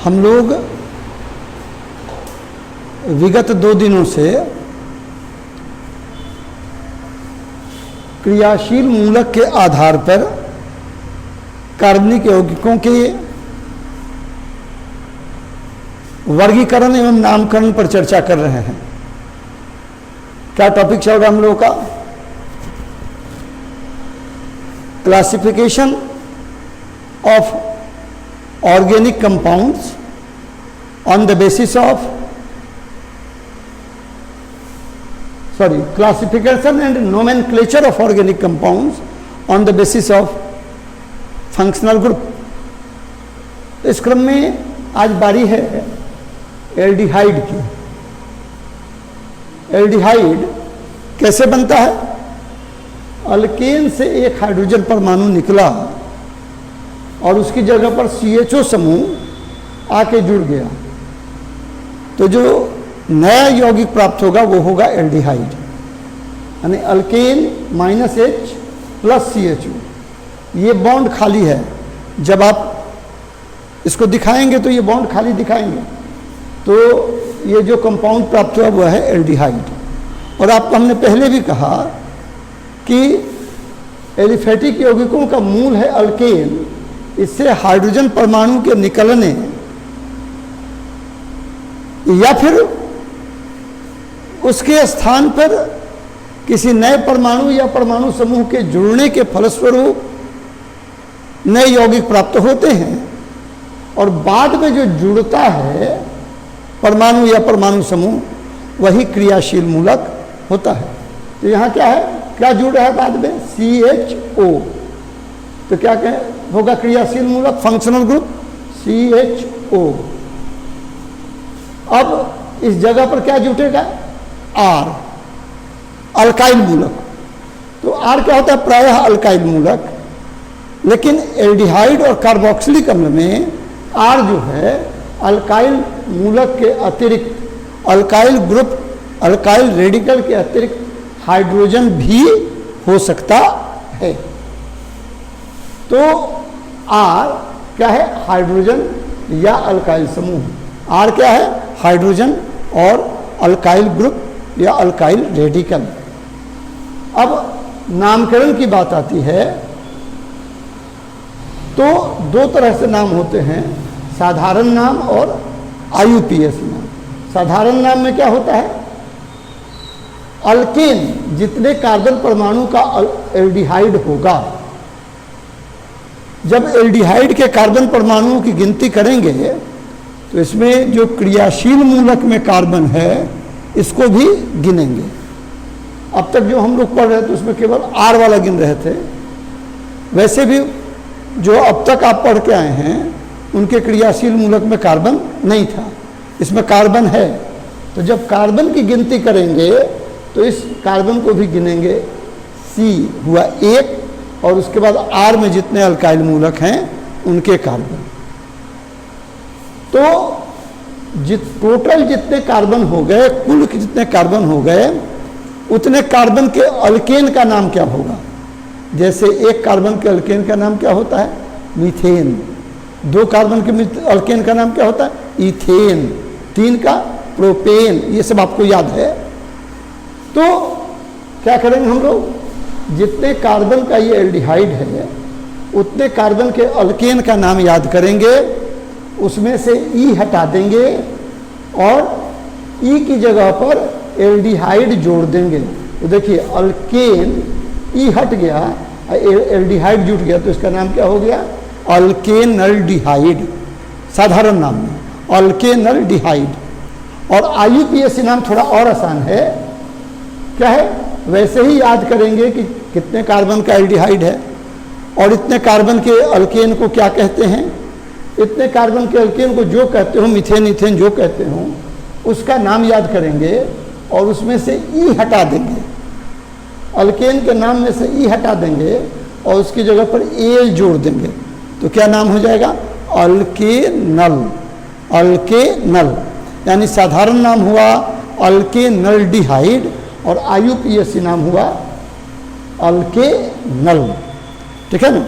हम लोग विगत 2 दिनों से क्रियाशील मूलक के आधार पर कार्बनिक यौगिकों के वर्गीकरण एवं नामकरण पर चर्चा कर रहे हैं। क्या टॉपिक चल रहा हम लोगों का? Classification of organic compounds on the basis of classification and nomenclature of organic compounds on the basis of functional group। इस क्रम में आज बारी है एल्डिहाइड की। एल्डिहाइड कैसे बनता है? अल्केन से एक हाइड्रोजन परमाणु निकला और उसकी जगह पर CHO समूह आके जुड़ गया, तो जो नया यौगिक प्राप्त होगा वो होगा एल्डिहाइड, यानी अल्केन -H + CHO। ये बॉन्ड खाली है, जब आप इसको दिखाएंगे तो ये बॉन्ड खाली दिखाएंगे, तो ये जो कंपाउंड प्राप्त हुआ वो है एल्डिहाइड। और आपको हमने पहले भी कहा कि एलिफेटिक यौगिकों का मूल है अल्केन, इससे हाइड्रोजन परमाणु के निकलने या फिर उसके स्थान पर किसी नए परमाणु या परमाणु समूह के जुड़ने के फलस्वरूप नए यौगिक प्राप्त होते हैं, और बाद में जो जुड़ता है परमाणु या परमाणु समूह वही क्रियाशील मूलक होता है। तो यहाँ क्या है, क्या जुड़ रहा है बाद में? CHO। तो क्या होगा क्रियाशील मूलक? Functional group CHO। अब इस जगह पर क्या जुटेगा? R, अल्काइल मूलक। तो R क्या होता है? प्रायः अल्काइल मूलक, लेकिन एल्डिहाइड और कार्बोक्सिलिक अम्ल में R जो है अल्काइल मूलक के अतिरिक्त, अल्काइल ग्रुप, अल्काइल रेडिकल के अतिरिक्त हाइड्रोजन भी हो सकता है। तो R क्या है? हाइड्रोजन या अल्काइल समूह। R क्या है? हाइड्रोजन और अल्काइल ग्रुप या अल्काइल रेडिकल। अब नामकरण की बात आती है तो 2 तरह से नाम होते हैं, साधारण नाम और IUPAC नाम। साधारण नाम में क्या होता है? अल्केन जितने कार्बन परमाणु का एल्डिहाइड होगा, जब एल्डिहाइड के कार्बन परमाणुओं की गिनती करेंगे तो इसमें जो क्रियाशील मूलक में कार्बन है इसको भी गिनेंगे। अब तक जो हम लोग पढ़ रहे थे उसमें केवल R वाला गिन रहे थे, वैसे भी जो अब तक आप पढ़ के आए हैं उनके क्रियाशील मूलक में कार्बन नहीं था, इसमें कार्बन है। तो जब कार्बन की गिनती करेंगे तो इस कार्बन को भी गिनेंगे। C हुआ 1, और उसके बाद R में जितने अल्काइल मूलक हैं उनके कार्बन। तो टोटल जितने कार्बन हो गए, कुल जितने कार्बन हो गए, उतने कार्बन के अल्केन का नाम क्या होगा? जैसे 1 कार्बन के अल्केन का नाम क्या होता है? मीथेन। 2 कार्बन के अल्केन का नाम क्या होता है? इथेन। 3 का प्रोपेन। ये सब आपको याद है। तो क्या करेंगे हम लोग? जितने कार्बन का ये एल्डिहाइड है उतने कार्बन के अल्केन का नाम याद करेंगे, उसमें से E हटा देंगे और E की जगह पर एल्डिहाइड जोड़ देंगे। तो देखिए अल्केन E हट गया, एल्डिहाइड जुट गया, तो इसका नाम क्या हो गया? अल्केनल्डिहाइड। साधारण नाम में अल्केनल्डिहाइड। और IUPAC नाम थोड़ा और आसान है। क्या है? वैसे ही याद करेंगे कि कितने कार्बन का एल्डिहाइड है और इतने कार्बन के अल्केन को क्या कहते हैं। इतने कार्बन के अल्केन को जो कहते हो, मीथेन, इथेन जो कहते हो, उसका नाम याद करेंगे और उसमें से E हटा देंगे। अल्केन के नाम में से E हटा देंगे और उसकी जगह पर एल जोड़ देंगे, तो क्या नाम हो जाएगा? अल्केनल। अल्केनल यानी साधारण नाम हुआ अल्केनल्डिहाइड और IUPAC नाम हुआ अल्केनल। ठीक है ना?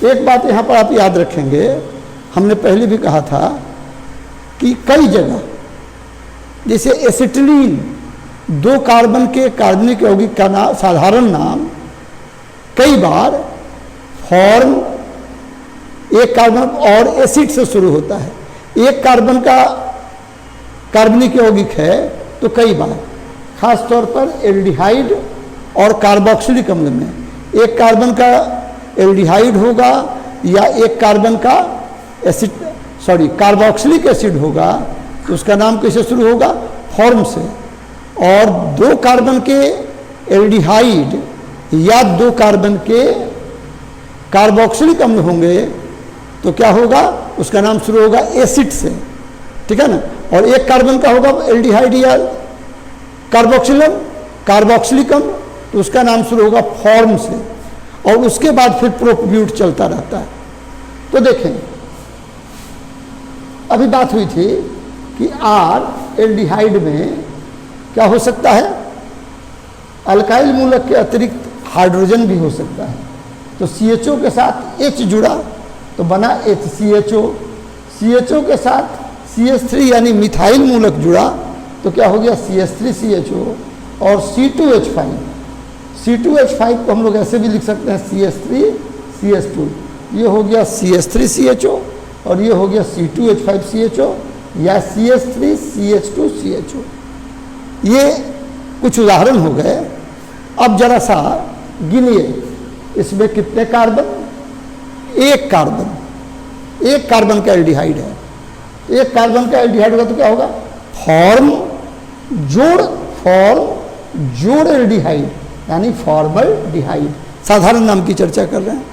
एक बात यहाँ पर आप याद रखेंगे, हमने पहले भी कहा था कि कई जगह, जैसे एसिटिलीन, 2 कार्बन के कार्बनिक यौगिक का नाम, साधारण नाम, कई बार फॉर्म एक कार्बन और एसिड से शुरू होता है। एक कार्बन का कार्बनिक यौगिक है तो कई बार, खास तौर पर एल्डिहाइड और कार्बोक्सिलिक अम्ल में, एक कार्बन का एल्डिहाइड होगा या एक कार्बन का कार्बोक्सिलिक एसिड होगा तो उसका नाम कैसे शुरू होगा? फॉर्म से। और 2 कार्बन के एल्डिहाइड या 2 कार्बन के कार्बोक्सिलिक अम्ल होंगे तो क्या होगा? उसका नाम शुरू होगा एसिड से, ठीक है ना। और एक कार्बन का होगा एल्डिहाइड या कार्बोक्सिलिक अम्ल तो उसका नाम शुरू होगा फॉर्म से, और उसके बाद फिर प्रोपब्यूट चलता रहता है। तो देखें, अभी बात हुई थी कि आर एल्डिहाइड में क्या हो सकता है? अल्काइल मूलक के अतिरिक्त हाइड्रोजन भी हो सकता है। तो CHO के साथ H जुड़ा तो बना HCHO, CHO के साथ CH3 यानी मिथाइल मूलक जुड़ा तो क्या हो गया? CH3CHO और C2H5। C2H5 को हम लोग ऐसे भी लिख सकते हैं CH3CH2, ये हो गया CH3CHO और ये हो गया C2H5CHO या CH3CH2CHO। ये कुछ उदाहरण हो गए। अब जरा सा गिनिए, इसमें कितने कार्बन? एक कार्बन का एल्डिहाइड है। एक कार्बन का एल्डिहाइड होगा तो क्या होगा? फॉर्म जोड़ एल्डिहाइड यानी फॉर्मल्डिहाइड। साधारण नाम की चर्चा कर रहे हैं।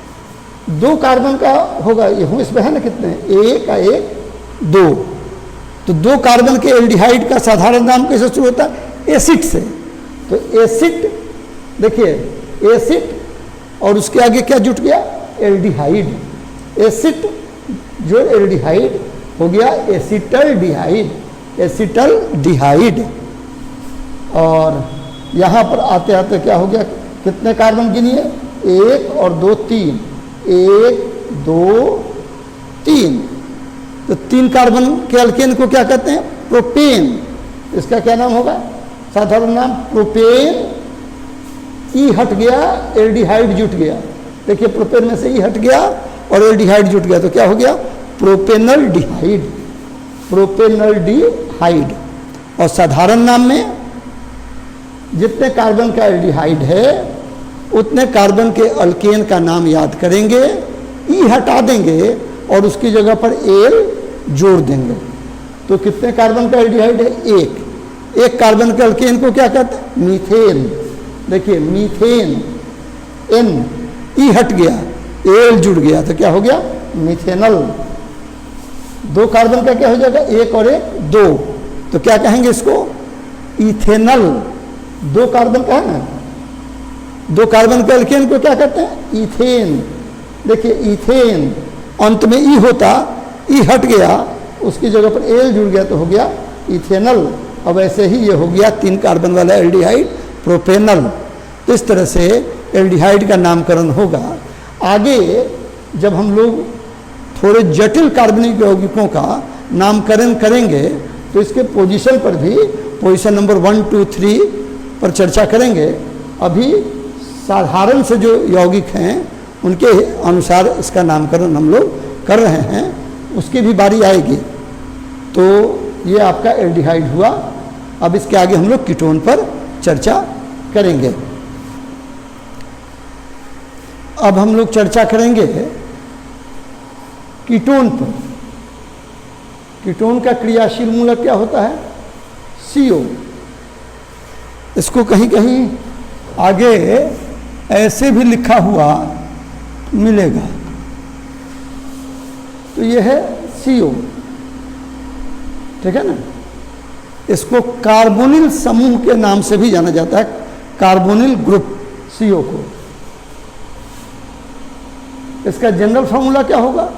2 कार्बन का होगा, ये इसमें है ना कितने? 1 2। तो 2 कार्बन के एल्डिहाइड का साधारण नाम कैसे शुरू होता है? एसिड से। तो एसिड, देखिए एसिड और उसके आगे क्या जुट गया? एल्डिहाइड। एसिड जो एल्डिहाइड हो गया एसिटल्डिहाइड। और यहाँ पर आते आते क्या हो गया? कितने कार्बन गिनिए? 1 और 2 3, 1 2 3। तो 3 कार्बन के अल्केन को क्या कहते हैं? प्रोपेन। इसका क्या नाम होगा? साधारण नाम प्रोपेन। ई हट गया, एल्डिहाइड जुट गया। देखिए प्रोपेन में से ई हट गया और एल्डिहाइड जुट गया तो क्या हो गया? प्रोपेनल्डिहाइड। और साधारण नाम में जितने कार्बन का एल्डिहाइड है उतने कार्बन के अल्केन का नाम याद करेंगे, ई हटा देंगे और उसकी जगह पर एल जोड़ देंगे। तो कितने कार्बन का एल्डिहाइड है? 1। एक कार्बन के अल्केन को क्या कहते हैं? मीथेन। देखिए मीथेन, एन ई हट गया, एल जुड़ गया तो क्या हो गया? मिथेनल। 2 कार्बन का क्या हो जाएगा? 1 और 1 2। तो क्या कहेंगे इसको? इथेनल। 2 कार्बन का है ना, 2 कार्बन के अल्केन को क्या कहते हैं? इथेन। देखिए इथेन, अंत में ई होता, ई हट गया, उसकी जगह पर एल जुड़ गया तो हो गया इथेनल। अब ऐसे ही ये हो गया 3 कार्बन वाला एल्डिहाइड प्रोपेनल। तो इस तरह से एल्डिहाइड का नामकरण होगा। आगे जब हम लोग थोड़े जटिल कार्बनिक यौगिकों का नामकरण करेंगे तो इसके पोजीशन पर भी, पोजीशन नंबर 1 2 3 पर चर्चा करेंगे। अभी साधारण से जो यौगिक हैं उनके अनुसार इसका नामकरण हम लोग कर रहे हैं, उसकी भी बारी आएगी। तो ये आपका एल्डिहाइड हुआ। अब इसके आगे हम लोग कीटोन पर चर्चा करेंगे। अब हम लोग चर्चा करेंगे कीटोन पर। कीटोन का क्रियाशील मूलक क्या होता है? CO। इसको कहीं कहीं आगे ऐसे भी लिखा हुआ मिलेगा। तो यह है CO, ठीक है ना। इसको कार्बोनिल समूह के नाम से भी जाना जाता है, कार्बोनिल ग्रुप CO को। इसका जनरल फॉर्मूला क्या होगा?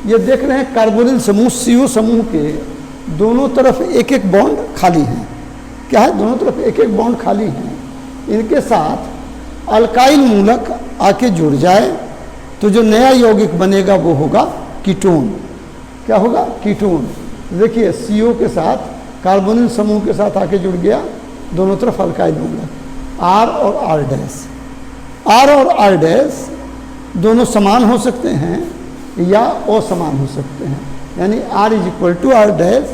ये देख रहे हैं कार्बोनिल समूह CO समूह के दोनों तरफ एक एक बॉन्ड खाली है। क्या है? दोनों तरफ एक एक बॉन्ड खाली है। इनके साथ अल्काइल मूलक आके जुड़ जाए तो जो नया यौगिक बनेगा वो होगा कीटोन। क्या होगा? कीटोन। देखिए CO के साथ कार्बोनिल समूह के साथ आके जुड़ गया, दोनों तरफ अल्काइल मूलक, R और R डैश। R और R डैश दोनों समान हो सकते हैं या असमान हो सकते हैं, यानी R is equal to R dash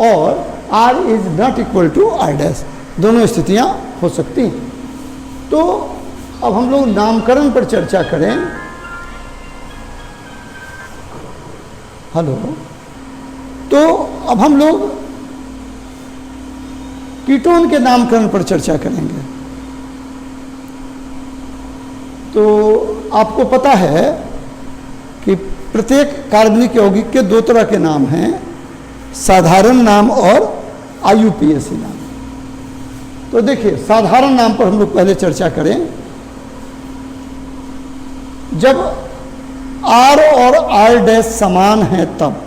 और R is not equal to R dash, दोनों स्थितियां हो सकती हैं। तो अब हम लोग नामकरण पर चर्चा करें। हेलो, तो अब हम लोग कीटोन के नामकरण पर चर्चा करेंगे। तो आपको पता है कि प्रत्येक कार्बनिक यौगिक के दो तरह के नाम हैं, साधारण नाम और IUPAC नाम। तो देखिए साधारण नाम पर हम लोग पहले चर्चा करें। जब R और R डैश समान है तब,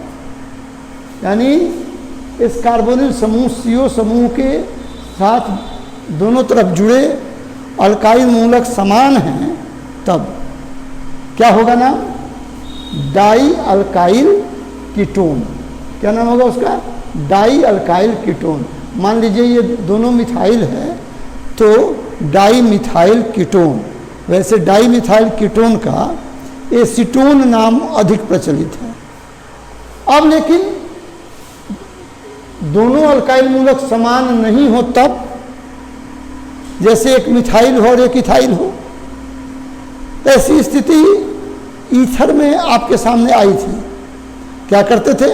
यानी इस कार्बोनिल समूह CO समूह के साथ दोनों तरफ जुड़े अल्काइल मूलक समान हैं तब क्या होगा नाम? Die alkyl ketone. क्या नाम होगा उसका? Die alkyl ketone. मान लीजिए ये दोनों मिथाइल है तो डाई मिथाइल कीटोन। वैसे डाई मिथाइल कीटोन का एसीटोन नाम अधिक प्रचलित है। अब लेकिन दोनों अल्काइल मूलक समान नहीं हो तब, जैसे एक मिथाइल हो और एक इथाइल हो, ऐसी स्थिति ईथर में आपके सामने आई थी। क्या करते थे?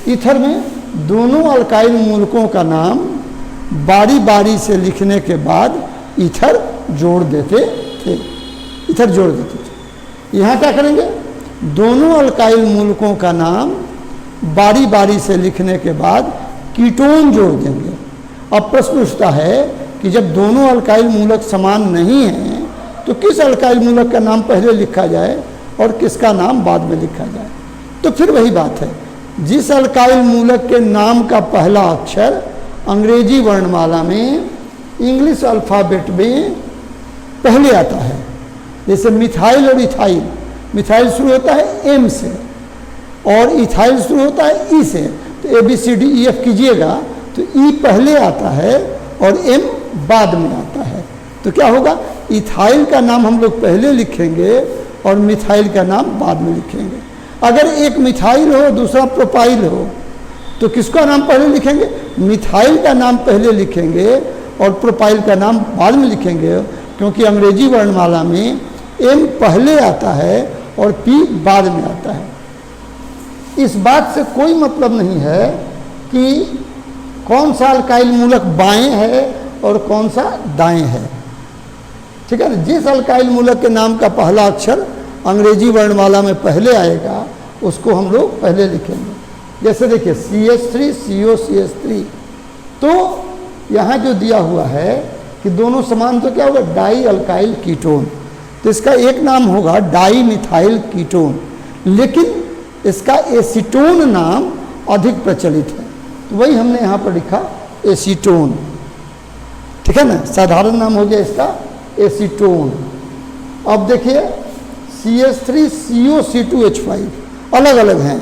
ईथर में दोनों अल्काइल मूलकों का नाम बारी बारी से लिखने के बाद ईथर जोड़ देते थे। ईथर जोड़ देते थे। यहाँ क्या करेंगे? दोनों अल्काइल मूलकों का नाम बारी बारी से लिखने के बाद कीटोन जोड़ देंगे। अब प्रश्न उठता है कि जब दोनों अल्काइल मूलक समान नहीं हैं तो किस अल्काइल मूलक का नाम पहले लिखा जाए और किसका नाम बाद में लिखा जाए? तो फिर वही बात है, जिस अल्काइल मूलक के नाम का पहला अक्षर अंग्रेजी वर्णमाला में, इंग्लिश अल्फ़ाबेट में पहले आता है, जैसे मिथाइल और इथाइल। मिथाइल शुरू होता है M से और इथाइल शुरू होता है E से। तो ABCDEF कीजिएगा तो E पहले आता है और M बाद में आता है। तो क्या होगा? इथाइल का नाम हम लोग पहले लिखेंगे और मिथाइल का नाम बाद में लिखेंगे। अगर एक मिथाइल हो दूसरा प्रोपाइल हो तो किसका नाम पहले लिखेंगे? मिथाइल का नाम पहले लिखेंगे और प्रोपाइल का नाम बाद में लिखेंगे, क्योंकि अंग्रेजी वर्णमाला में M पहले आता है और P बाद में आता है। इस बात से कोई मतलब नहीं है कि कौन सा अल्काइल मूलक बाएं है और कौन सा दाएं है। ठीक है ना? जिस अल्काइल मूलक के नाम का पहला अक्षर अंग्रेजी वर्णमाला में पहले आएगा उसको हम लोग पहले लिखेंगे। जैसे देखिए CH3 CO CH3, तो यहाँ जो दिया हुआ है कि दोनों समान, तो क्या होगा? Die alkyl ketone. तो इसका एक नाम होगा डाई मिथाइल कीटोन, लेकिन इसका एसीटोन नाम अधिक प्रचलित है, तो वही हमने यहाँ पर लिखा एसीटोन। ठीक है ना? साधारण नाम हो गया इसका एसीटोन। अब देखिए CH3 CO C2H5 अलग अलग हैं,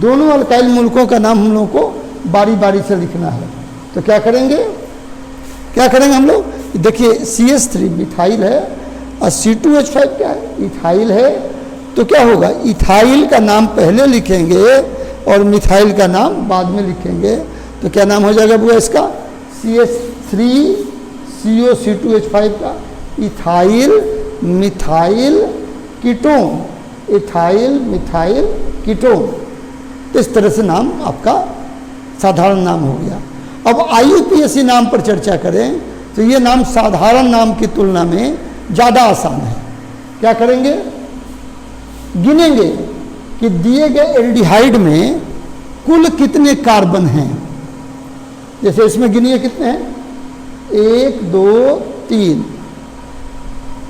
दोनों अल्काइल मूलकों का नाम हम लोगों को बारी बारी से लिखना है। तो क्या करेंगे? हम लोग? देखिए CH3 मिथाइल है और C2H5 क्या है? इथाइल है। तो क्या होगा? इथाइल का नाम पहले लिखेंगे और मिथाइल का नाम बाद में लिखेंगे। तो क्या नाम हो जाएगा बुआ इसका? CH3 CO C2H5 का ethyl methyl ketone. Ethyl methyl ketone. इस तरह से नाम आपका साधारण नाम हो गया। अब IUPAC नाम पर चर्चा करें तो ये नाम साधारण नाम की तुलना में ज़्यादा आसान है। क्या करेंगे? गिनेंगे कि दिए गए एल्डिहाइड में कुल कितने कार्बन हैं। जैसे इसमें गिनिए कितने हैं? 1 2 3।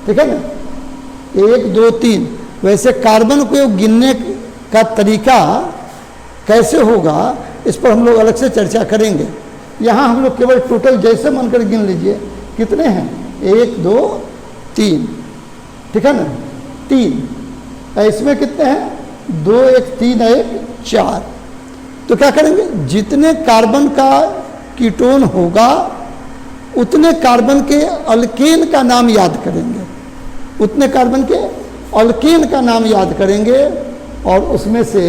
ठीक है ना? 1 2 3। वैसे कार्बन को गिनने का तरीका कैसे होगा इस पर हम लोग अलग से चर्चा करेंगे। यहाँ हम लोग केवल टोटल जैसे मन कर गिन लीजिए कितने हैं? 1 2 3। ठीक है ना? 3। इसमें कितने हैं? 2 1 3 1 4। तो क्या करेंगे, जितने कार्बन का कीटोन होगा उतने कार्बन के अल्केन का नाम याद करेंगे, उतने कार्बन के अल्केन का नाम याद करेंगे और उसमें से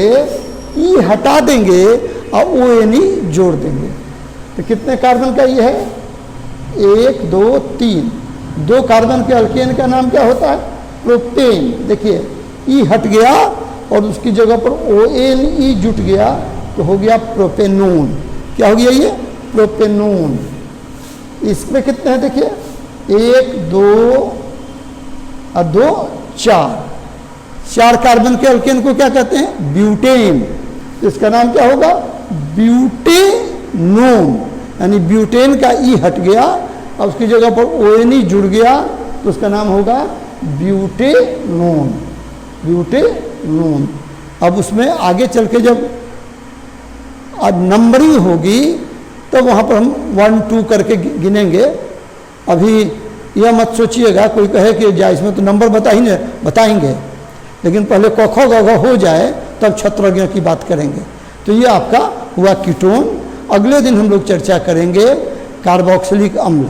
ई हटा देंगे और ONe जोड़ देंगे। तो कितने कार्बन का ये है, 1 2 3, 2 कार्बन के अल्केन का नाम क्या होता है, प्रोपेन। देखिए ई हट गया और उसकी जगह पर ONe जुट गया तो हो गया प्रोपेनोन। क्या हो गया ये, प्रोपेनोन। इसमें कितने हैं देखिए, 1 2 और 2 4 कार्बन के अल्केन को क्या कहते हैं, ब्यूटेन। तो इसका नाम क्या होगा, ब्यूटेनोन। यानी ब्यूटेन का ई हट गया और उसकी जगह पर ONe जुड़ गया तो उसका नाम होगा ब्यूटेनोन, ब्यूटेनोन। अब उसमें आगे चल के जब नंबरिंग होगी तो वहाँ पर हम 1 2 करके गिनेंगे। अभी यह मत सोचिएगा कोई कहे कि जा इसमें तो नंबर बताएंगे, लेकिन पहले क ख ग घ हो जाए तब छत्रज्ञ की बात करेंगे। तो ये आपका हुआ कीटोन। अगले दिन हम लोग चर्चा करेंगे कार्बोक्सिलिक अम्ल।